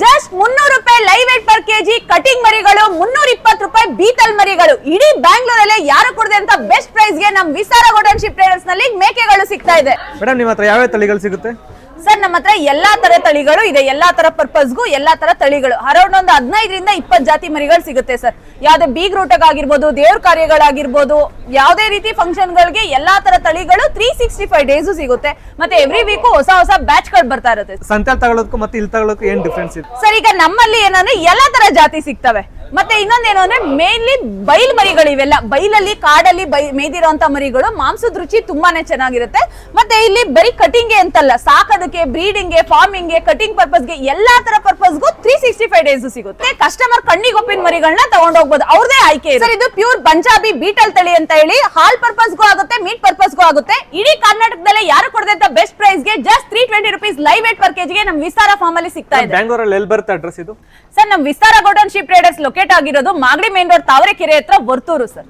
Just 300 ರೂಪಾಯಿ live weight per KG cutting ಮರಿಗಳು, 320 ರೂಪಾಯಿ ಬೀತಲ್ ಮರಿಗಳು. ಇಡೀ ಬ್ಯಾಂಗ್ಳೂರಲ್ಲೇ ಯಾರು ಕೊಡದೆ ಅಂತ ಬೆಸ್ಟ್ ಪ್ರೈಸ್ ಗೆ ನಮ್ ವಿಸ್ತಾರ ಗೋಲ್ಡನ್ ಶಿಪ್ ಟ್ರೇಡರ್ಸ್ ನಲ್ಲಿ ಮೇಕೆಗಳು ಸಿಗ್ತಾ ಇದೆ. ಮೇಡಮ್ ನಿಮ್ಮ ಹತ್ರ ಯಾವ ತಳಿಗಳು ಸಿಗುತ್ತೆ? ಸರ್ ನಮ್ಮ ಹತ್ರ ಎಲ್ಲಾ ತರ ತಳಿಗಳು ಇದೆ, ಎಲ್ಲಾ ತರ ಪರ್ಪಸ್ಗೂ ಎಲ್ಲಾ ತರ ತಳಿಗಳು. ಅರೌಂಡ್ ಒಂದು 15 ರಿಂದ 20 ಜಾತಿ ಮರಿಗಳು ಸಿಗುತ್ತೆ ಸರ್. ಯಾವ್ದೇ ಬೀಗ್ ರೂಟಕ್ ಆಗಿರ್ಬೋದು, ದೇವ್ರ ಕಾರ್ಯಗಳಾಗಿರ್ಬೋದು, ಯಾವುದೇ ರೀತಿ ಫಂಕ್ಷನ್ ಗಳಿಗೆ ಎಲ್ಲಾ ತರ ತಳಿಗಳು 365 ಡೇಸ್ ಸಿಗುತ್ತೆ. ಮತ್ತೆ ಎವ್ರಿ ವೀಕ್ ಹೊಸ ಬ್ಯಾಚ್ ಗಳು ಬರ್ತಾ ಇರುತ್ತೆ. ಸಂತೆ ತಗೊಳ್ಳೋದಕ್ಕೂ ಮತ್ತೆ ಇಲ್ಲಿ ತಗೊಳ್ಳೋದಕ್ಕೂ ಏನ್ ಡಿಫ್ರೆನ್ಸ್ ಇದೆ ಸರ್? ಈಗ ನಮ್ಮಲ್ಲಿ ಏನಂದ್ರೆ ಎಲ್ಲಾ ತರ ಜಾತಿ ಸಿಗ್ತವೆ. ಮತ್ತೆ ಇನ್ನೊಂದೇನು ಅಂದ್ರೆ ಮೇನ್ಲಿ ಬೈಲ್ ಮರಿಗಳು, ಇವೆಲ್ಲ ಬೈಲಲ್ಲಿ ಕಾಡಲ್ಲಿ ಮೇಯ್ದಿರೋಂತ ಮರಿಗಳು. ಮಾಂಸದ ರುಚಿ ತುಂಬಾನೇ ಚೆನ್ನಾಗಿರುತ್ತೆ. ಮತ್ತೆ ಇಲ್ಲಿ ಬರೀ ಕಟಿಂಗ್ ಅಂತಲ್ಲ, ಸಾಕೋದಕ್ಕೆ, ಬ್ರೀಡಿಂಗ್, ಫಾರ್ಮಿಂಗ್, ಕಟಿಂಗ್ ಪರ್ಪಸ್ ಗೆ ಎಲ್ಲಾ ತರ ಪರ್ಪಸ್ಗೂ 365 ಡೇಸ್ ಸಿಗುತ್ತೆ. ಕಸ್ಟಮರ್ ಕಣ್ಣಿಗೆ ಒಪ್ಪಿನ ಮರಿಗಳನ್ನ ತಗೊಂಡ್ ಹೋಗ್ಬೋದು, ಅವ್ರದೇ ಆಯ್ಕೆ ಇದೆ. ಇದು ಪ್ಯೂರ್ ಪಂಜಾಬಿ ಬೀಟಲ್ ತಳಿ ಅಂತ ಹೇಳಿ ಹಾಲ್ ಪರ್ಪಸ್ಗೂ ಆಗುತ್ತೆ, ಮೀಟ್ ಪರ್ಪಸ್ಗೂ ಆಗುತ್ತೆ. ಇಡೀ ಕರ್ನಾಟಕದಲ್ಲೇ ಯಾರು ಕೊಡದೆ ಬೆಸ್ಟ್ ಪ್ರೈಸ್ ಗೆ just 320 rupees live weight per ಕೆಜಿಗೆ ನಮ್ ವಿಸ್ತಾರ ಫಾರ್ಮ್ ಅಲ್ಲಿ ಸಿಗ್ತಾ ಇದೆ. ಬ್ಯಾಂಗ್ಳೂರಲ್ಲಿ ಎಲ್ಲಿ ಬರುತ್ತೆ ಅಡ್ರೆಸ್ ಇದು? ಸರ್ ನಮ್ ವಿಸ್ತಾರ ಗೋಲ್ಡನ್ ಶಿಪ್ ಟ್ರೇಡರ್ಸ್ ಲೊಕೇಟ್ ಆಗಿರೋದು ಮಾಗಡಿ ಮೇನ್ ರೋಡ್, ತಾವರೆಕೆರೆ ಹತ್ರ, ವರ್ತೂರು ಸರ್.